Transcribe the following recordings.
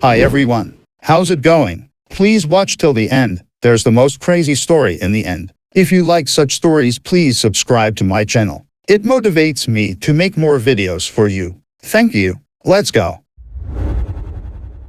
Hi everyone. How's it going? Please watch till the end. There's the most crazy story in the end. If you like such stories, please subscribe to my channel. It motivates me to make more videos for you. Thank you. Let's go.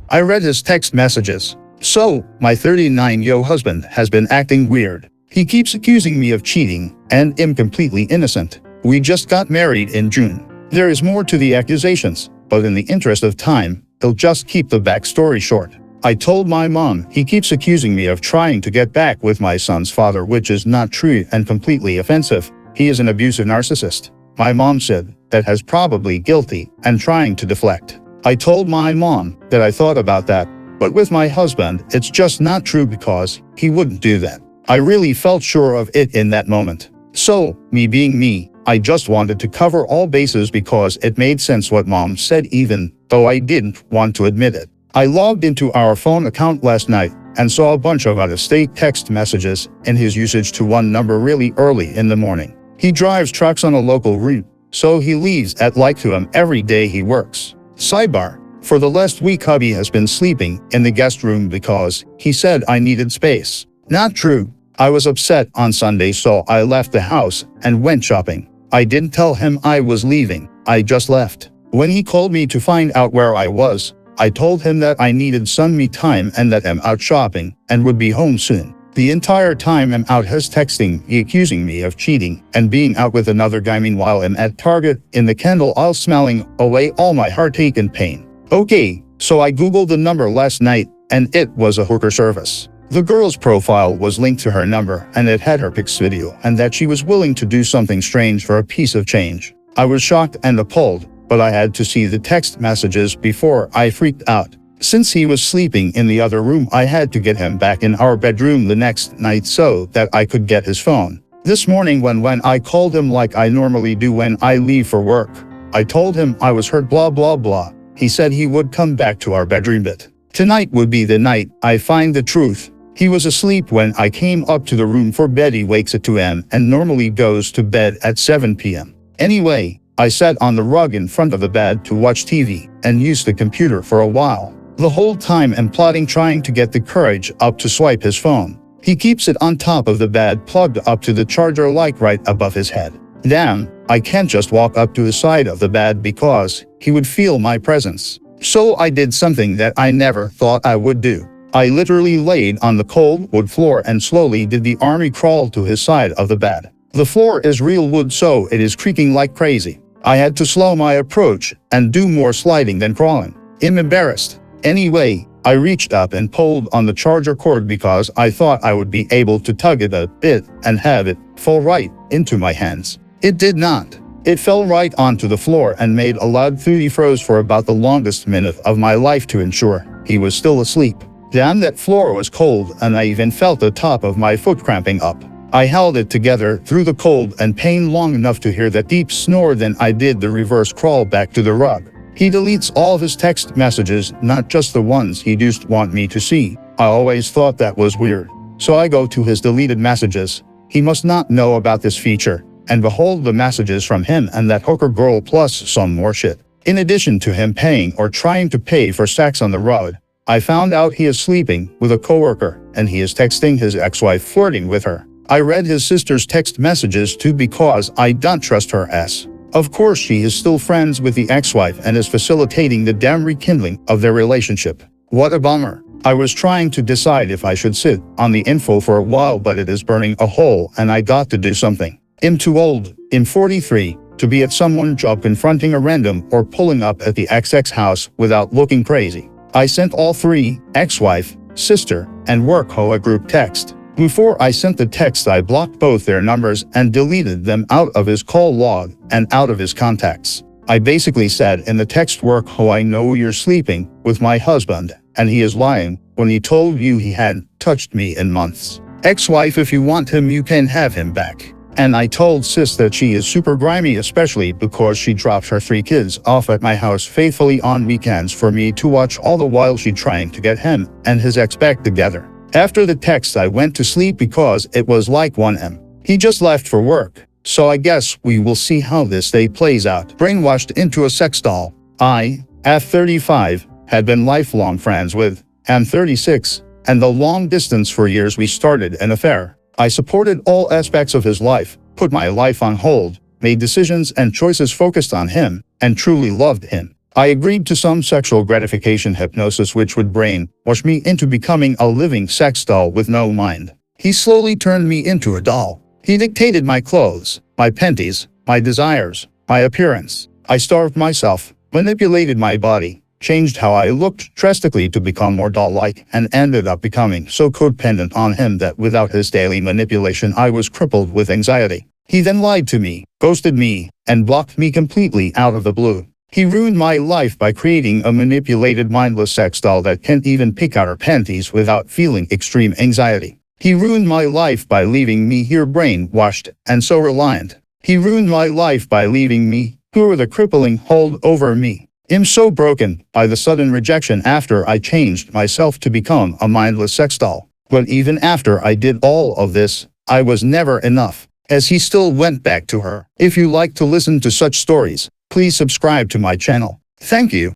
I read his text messages. So, my 39-year-old husband has been acting weird. He keeps accusing me of cheating, and I'm completely innocent. We just got married in June. There is more to the accusations, but in the interest of time, I'll just keep the backstory short. I told my mom he keeps accusing me of trying to get back with my son's father, which is not true and completely offensive. He is an abusive narcissist. My mom said that has probably guilty and trying to deflect. I told my mom that I thought about that, but with my husband, it's just not true because he wouldn't do that. I really felt sure of it in that moment. So, me being me, I just wanted to cover all bases because it made sense what mom said even though I didn't want to admit it. I logged into our phone account last night and saw a bunch of out-of-state text messages and his usage to one number really early in the morning. He drives trucks on a local route, so he leaves at like 2 a.m. every day he works. Sidebar: for the last week hubby has been sleeping in the guest room because he said I needed space. Not true. I was upset on Sunday, so I left the house and went shopping. I didn't tell him I was leaving, I just left. When he called me to find out where I was, I told him that I needed some me time and that I'm out shopping and would be home soon. The entire time I'm out he's texting me accusing me of cheating and being out with another guy. Meanwhile I'm at Target in the candle aisle smelling away all my heartache and pain. Okay, so I googled the number last night and it was a hooker service. The girl's profile was linked to her number and it had her pics video and that she was willing to do something strange for a piece of change. I was shocked and appalled, but I had to see the text messages before I freaked out. Since he was sleeping in the other room, I had to get him back in our bedroom the next night so that I could get his phone. This morning when I called him like I normally do when I leave for work, I told him I was hurt blah blah blah. He said he would come back to our bedroom, but tonight would be the night I find the truth. He was asleep when I came up to the room for bed. He wakes at 2 a.m. and normally goes to bed at 7 p.m. Anyway, I sat on the rug in front of the bed to watch TV and used the computer for a while. The whole time I'm plotting, trying to get the courage up to swipe his phone. He keeps it on top of the bed, plugged up to the charger like right above his head. Damn, I can't just walk up to the side of the bed because he would feel my presence. So I did something that I never thought I would do. I literally laid on the cold wood floor and slowly did the army crawl to his side of the bed. The floor is real wood, so it is creaking like crazy. I had to slow my approach and do more sliding than crawling. I'm embarrassed. Anyway, I reached up and pulled on the charger cord because I thought I would be able to tug it a bit and have it fall right into my hands. It did not. It fell right onto the floor and made a loud thud. He froze for about the longest minute of my life to ensure he was still asleep. Damn, that floor was cold and I even felt the top of my foot cramping up. I held it together through the cold and pain long enough to hear that deep snore, then I did the reverse crawl back to the rug. He deletes all of his text messages, not just the ones he used to want me to see. I always thought that was weird. So I go to his deleted messages. He must not know about this feature. And behold, the messages from him and that hooker girl plus some more shit. In addition to him paying or trying to pay for sex on the road, I found out he is sleeping with a coworker and he is texting his ex-wife, flirting with her. I read his sister's text messages too because I don't trust her ass. Of course, she is still friends with the ex-wife and is facilitating the damn rekindling of their relationship. What a bummer. I was trying to decide if I should sit on the info for a while, but it is burning a hole and I got to do something. I'm too old, I'm 43, to be at someone's job confronting a random or pulling up at the XX house without looking crazy. I sent all three, ex-wife, sister, and work hoe, a group text. Before I sent the text, I blocked both their numbers and deleted them out of his call log and out of his contacts. I basically said in the text, work hoe, I know you're sleeping with my husband and he is lying when he told you he hadn't touched me in months. Ex-wife, if you want him, you can have him back. And I told sis that she is super grimy, especially because she drops her 3 kids off at my house faithfully on weekends for me to watch, all the while she trying to get him and his ex back together. After the text, I went to sleep because it was like 1 a.m. He just left for work. So I guess we will see how this day plays out. Brainwashed into a sex doll. I, at 35, had been lifelong friends with. I'm 36, and the long distance for years we started an affair. I supported all aspects of his life, put my life on hold, made decisions and choices focused on him, and truly loved him. I agreed to some sexual gratification hypnosis which would brainwash me into becoming a living sex doll with no mind. He slowly turned me into a doll. He dictated my clothes, my panties, my desires, my appearance. I starved myself, manipulated my body, changed how I looked drastically to become more doll-like, and ended up becoming so codependent on him that without his daily manipulation I was crippled with anxiety. He then lied to me, ghosted me, and blocked me completely out of the blue. He ruined my life by creating a manipulated mindless sex doll that can't even pick out her panties without feeling extreme anxiety. He ruined my life by leaving me here brainwashed and so reliant. He ruined my life by leaving me here with a crippling hold over me. I'm so broken by the sudden rejection after I changed myself to become a mindless sex doll. But even after I did all of this, I was never enough, as he still went back to her. If you like to listen to such stories, please subscribe to my channel. Thank you.